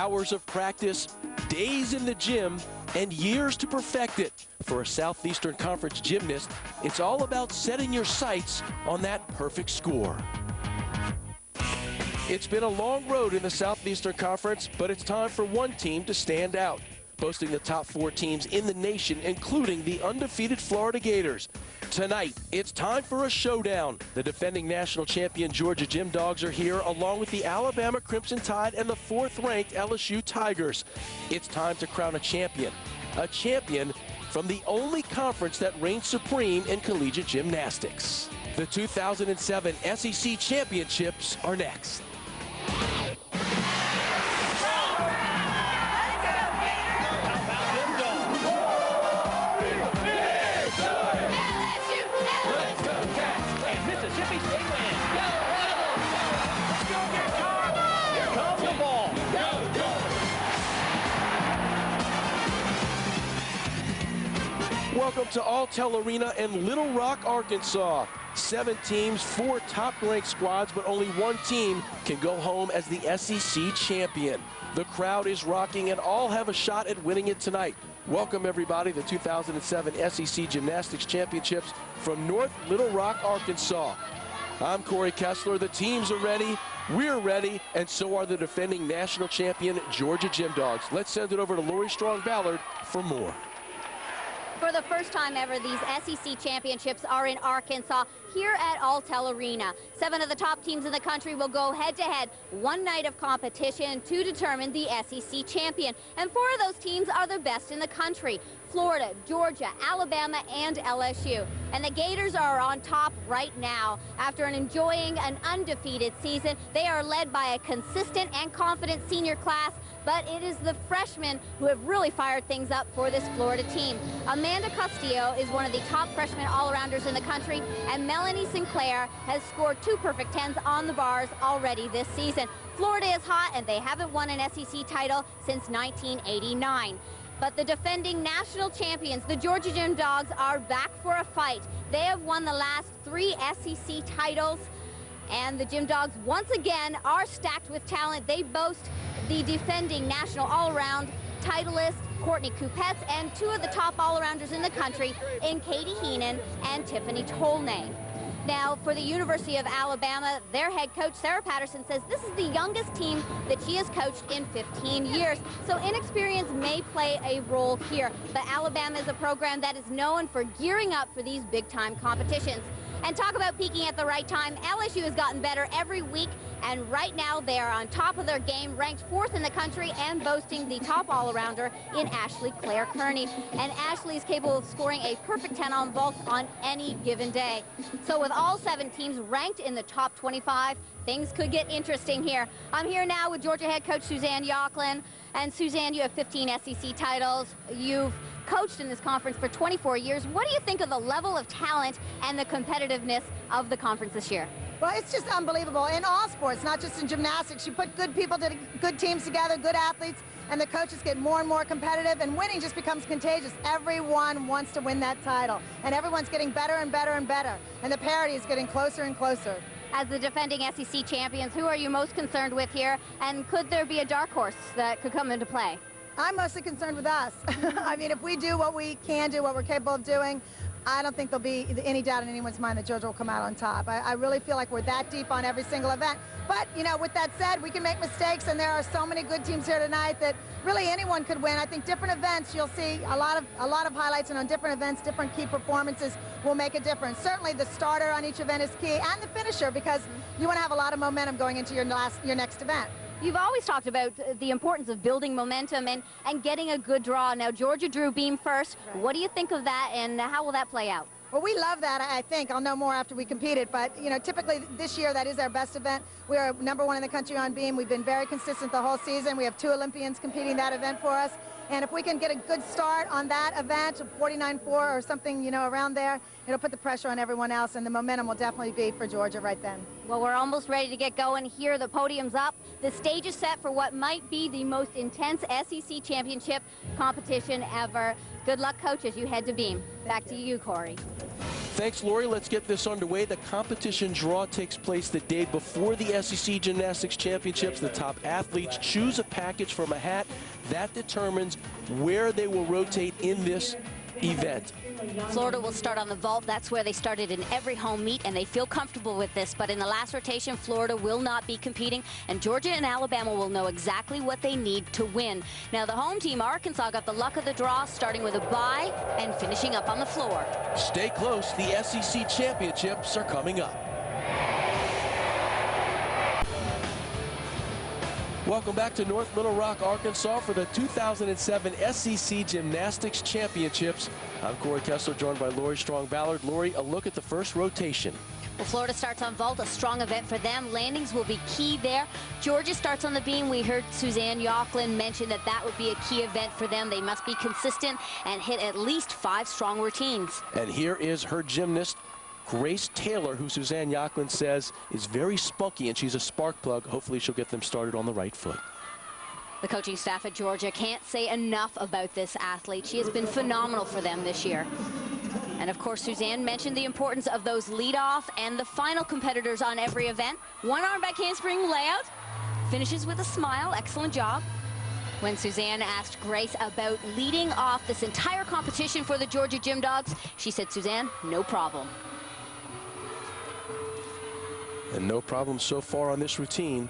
Hours of practice, days in the gym, and years to perfect it. For a Southeastern Conference gymnast, it's all about setting your sights on that perfect score. It's been a long road in the Southeastern Conference, but it's time for one team to stand out, boasting the top 4 teams in the nation, including the undefeated Florida Gators. Tonight, it's time for a showdown. The defending national champion Georgia Gym Dogs are here, along with the Alabama Crimson Tide and the 4th-ranked LSU Tigers. It's time to crown a champion from the only conference that reigns supreme in collegiate gymnastics. The 2007 SEC Championships are next. Welcome to Alltel Arena in Little Rock, Arkansas. 7 teams, 4 top-ranked squads, but only one team can go home as the SEC champion. The crowd is rocking, and all have a shot at winning it tonight. Welcome, everybody, the 2007 SEC Gymnastics Championships from North Little Rock, Arkansas. I'm Corey Kessler. The teams are ready, we're ready, and so are the defending national champion Georgia Gym Dogs. Let's send it over to Lori Strong-Ballard for more. For the first time ever, these SEC championships are in Arkansas, here at Alltel Arena. 7 of the top teams in the country will go head-to-head, one night of competition to determine the SEC champion. And 4 of those teams are the best in the country: Florida, Georgia, Alabama, and LSU. And the Gators are on top right now. After enjoying an undefeated season, they are led by a consistent and confident senior class, but it is the freshmen who have really fired things up for this Florida team. Amanda Castillo is one of the top freshman all-arounders in the country, and Melanie Sinclair has scored 2 perfect 10s on the bars already this season. Florida is hot, and they haven't won an SEC title since 1989. But the defending national champions, the Georgia Gym Dogs, are back for a fight. They have won the last 3 SEC titles, and the Gym Dogs once again are stacked with talent. They boast the defending national all-around titleist Courtney Kupets and 2 of the top all-arounders in the country in Katie Heenan and Tiffany Tolnay. Now, for the University of Alabama, their head coach, Sarah Patterson, says this is the youngest team that she has coached in 15 years. So inexperience may play a role here. But Alabama is a program that is known for gearing up for these big-time competitions. And talk about peaking at the right time. LSU has gotten better every week, and right now they are on top of their game, ranked 4th in the country and boasting the top all-arounder in Ashleigh Clare-Kearney. And Ashleigh is capable of scoring a perfect 10 on vault on any given day. So with all 7 teams ranked in the top 25, things could get interesting here. I'm here now with Georgia head coach Suzanne Yocklin. And Suzanne, you have 15 SEC titles. You've coached in this conference for 24 years. What do you think of the level of talent and the competitiveness of the conference this year? Well, it's just unbelievable in all sports, not just in gymnastics. You put good people, good teams together, good athletes, and the coaches get more and more competitive, and winning just becomes contagious. Everyone wants to win that title, and everyone's getting better and better and better, and the parity is getting closer and closer. As the defending SEC champions, who are you most concerned with here, and could there be a dark horse that could come into play? I'm mostly concerned with us. I mean, if we do what we can do, what we're capable of doing, I don't think there'll be any doubt in anyone's mind that Georgia will come out on top. I really feel like we're that deep on every single event. But, you know, with that said, we can make mistakes, and there are so many good teams here tonight that really anyone could win. I think different events, you'll see a lot of highlights, and on different events, different key performances will make a difference. Certainly the starter on each event is key, and the finisher, because you want to have a lot of momentum going into your next event. You've always talked about the importance of building momentum and getting a good draw. Now, Georgia drew beam first. Right. What do you think of that, and how will that play out? Well, we love that, I think. I'll know more after we competed, but, you know, typically this year that is our best event. We are #1 in the country on beam. We've been very consistent the whole season. We have 2 Olympians competing that event for us. And if we can get a good start on that event, 49.4 or something, you know, around there, it'll put the pressure on everyone else, and the momentum will definitely be for Georgia right then. Well, we're almost ready to get going here. The podium's up. The stage is set for what might be the most intense SEC championship competition ever. Good luck, coach, as you head to beam. Back to you, Corey. Thanks, Lori. Let's get this underway. The competition draw takes place the day before the SEC Gymnastics Championships. The top athletes choose a package from a hat that determines where they will rotate in this event. Florida will start on the vault. That's where they started in every home meet, and they feel comfortable with this. But in the last rotation, Florida will not be competing, and Georgia and Alabama will know exactly what they need to win. Now, the home team, Arkansas, got the luck of the draw, starting with a bye and finishing up on the floor. Stay close. The SEC Championships are coming up. Welcome back to North Little Rock, Arkansas for the 2007 SEC Gymnastics Championships. I'm Corey Kessler, joined by Lori Strong-Ballard. Lori, a look at the first rotation. Well, Florida starts on vault, a strong event for them. Landings will be key there. Georgia starts on the beam. We heard Suzanne Yochlin mention that that would be a key event for them. They must be consistent and hit at least 5 strong routines. And here is her gymnast, Grace Taylor, who Suzanne Yochlin says is very spunky, and she's a spark plug. Hopefully she'll get them started on the right foot. The coaching staff at Georgia can't say enough about this athlete. She has been phenomenal for them this year. And of course, Suzanne mentioned the importance of those leadoff and the final competitors on every event. One arm back handspring layout, finishes with a smile. Excellent job. When Suzanne asked Grace about leading off this entire competition for the Georgia Gym Dogs, she said, "Suzanne, no problem." And no problem so far on this routine.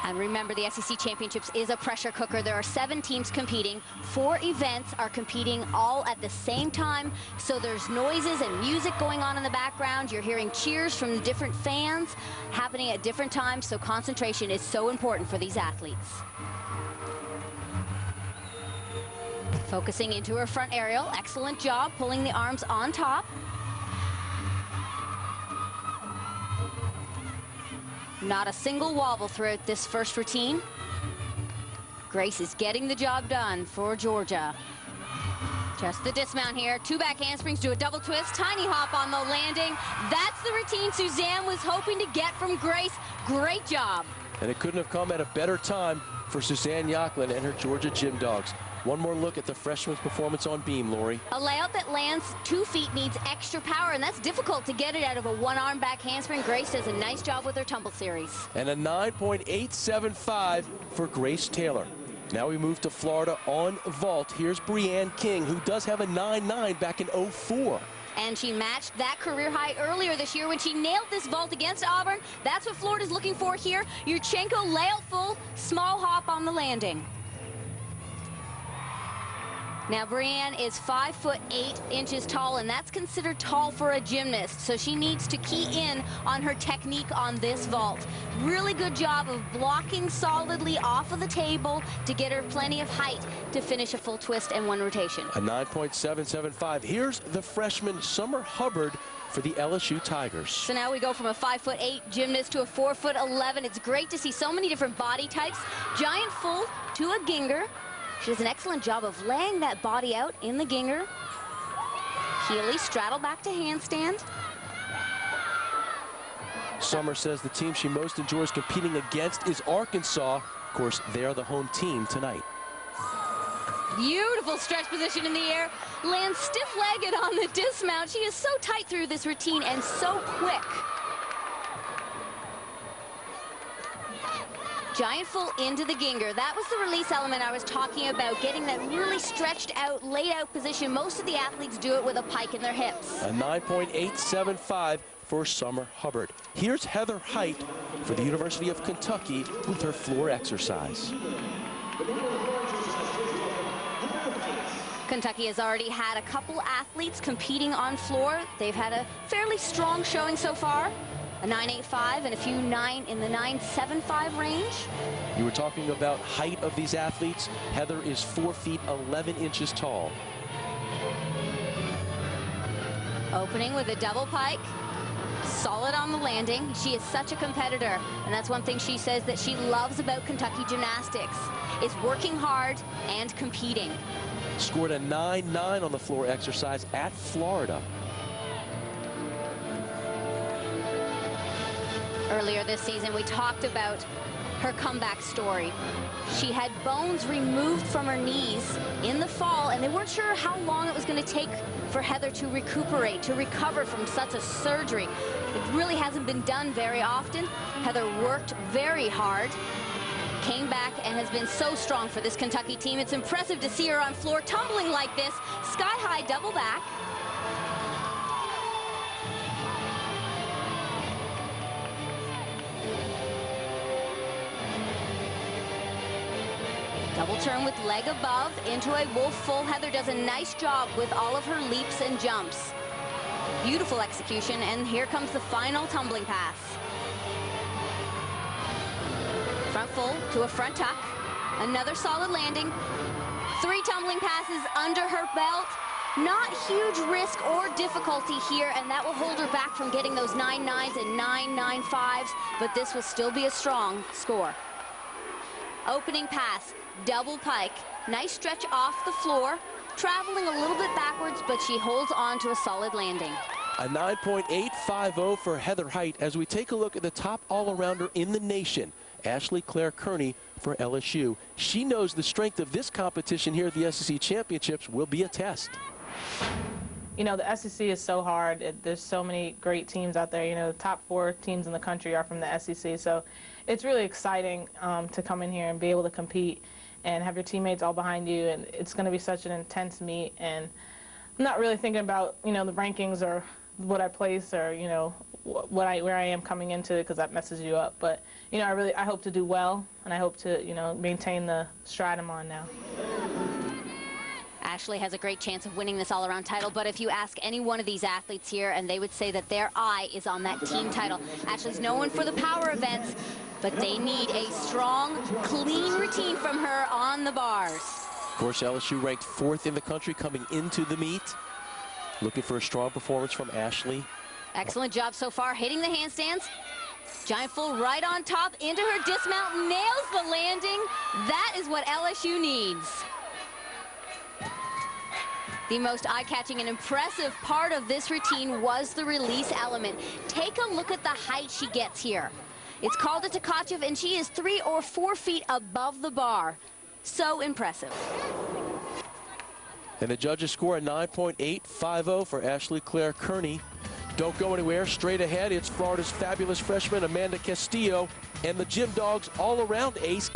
And remember, the SEC Championships is a pressure cooker. There are 7 teams competing. 4 events are competing all at the same time. So there's noises and music going on in the background. You're hearing cheers from the different fans happening at different times. So concentration is so important for these athletes. Focusing into her front aerial. Excellent job pulling the arms on top. Not a single wobble throughout this first routine. Grace is getting the job done for Georgia. Just the dismount here. 2 back handsprings, do a double twist, tiny hop on the landing. That's the routine Suzanne was hoping to get from Grace. Great job. And it couldn't have come at a better time for Suzanne Yochlin and her Georgia Gym Dogs. One more look at the freshman's performance on beam, Lori. A layout that lands 2 feet needs extra power, and that's difficult to get it out of a 1-arm back handspring. Grace does a nice job with her tumble series. And a 9.875 for Grace Taylor. Now we move to Florida on vault. Here's Breanne King, who does have a 9.9 back in 04. And she matched that career high earlier this year when she nailed this vault against Auburn. That's what Florida's looking for here. Yurchenko layout full, small hop on the landing. Now, Breanne is 5'8" tall, and that's considered tall for a gymnast. So she needs to key in on her technique on this vault. Really good job of blocking solidly off of the table to get her plenty of height to finish a full twist and 1 rotation. A 9.775. Here's the freshman Summer Hubbard for the LSU Tigers. So now we go from a 5'8" gymnast to a 4'11". It's great to see so many different body types. Giant full to a ginger. She does an excellent job of laying that body out in the ginger. Healy straddle back to handstand. Summer says the team she most enjoys competing against is Arkansas. Of course, they are the home team tonight. Beautiful stretch position in the air. Lands stiff-legged on the dismount. She is so tight through this routine and so quick. Giant full into the ginger. That was the release element I was talking about, getting that really stretched out, laid out position. Most of the athletes do it with a pike in their hips. A 9.875 for Summer Hubbard. Here's Heather Hite for the University of Kentucky with her floor exercise. Kentucky has already had a couple athletes competing on floor. They've had a fairly strong showing so far. A 9.85 and a few in the 9.75 range. You were talking about height of these athletes. Heather is 4'11" tall. Opening with a double pike. Solid on the landing. She is such a competitor, and that's one thing she says that she loves about Kentucky Gymnastics, is working hard and competing. Scored a 9.9 on the floor exercise at Florida. Earlier this season, we talked about her comeback story. She had bones removed from her knees in the fall, and they weren't sure how long it was going to take for Heather to recuperate, to recover from such a surgery. It really hasn't been done very often. Heather worked very hard, came back, and has been so strong for this Kentucky team. It's impressive to see her on floor tumbling like this. Sky-high double back. Double turn with leg above into a wolf full. Heather does a nice job with all of her leaps and jumps. Beautiful execution, and here comes the final tumbling pass. Front full to a front tuck. Another solid landing. 3 tumbling passes under her belt. Not huge risk or difficulty here, and that will hold her back from getting those 9.9s and 9.95s, but this will still be a strong score. Opening pass, double pike. Nice stretch off the floor, traveling a little bit backwards, but she holds on to a solid landing. A 9.850 for Heather Hite as we take a look at the top all-arounder in the nation, Ashleigh Clare-Kearney for LSU. She knows the strength of this competition here at the SEC Championships will be a test. You know, the SEC is so hard. There's so many great teams out there. You know, the top 4 teams in the country are from the SEC. So it's really exciting to come in here and be able to compete and have your teammates all behind you. And it's going to be such an intense meet. And I'm not really thinking about, you know, the rankings or what I place or, you know, where I am coming into it, because that messes you up. But, you know, I hope to do well, and I hope to, you know, maintain the stride I'm on now. Ashleigh has a great chance of winning this all-around title, but if you ask any one of these athletes here, and they would say that their eye is on that team title. Ashleigh's known for the power events, but they need a strong, clean routine from her on the bars. Of course, LSU ranked 4th in the country coming into the meet. Looking for a strong performance from Ashleigh. Excellent job so far, hitting the handstands. Giant full right on top, into her dismount, nails the landing. That is what LSU needs. The most eye-catching and impressive part of this routine was the release element. Take a look at the height she gets here. It's called a Tkachev, and she is 3 or 4 feet above the bar. So impressive. And the judges score a 9.850 for Ashleigh Clare-Kearney. Don't go anywhere. Straight ahead, it's Florida's fabulous freshman Amanda Castillo and the Gym Dogs all-around ace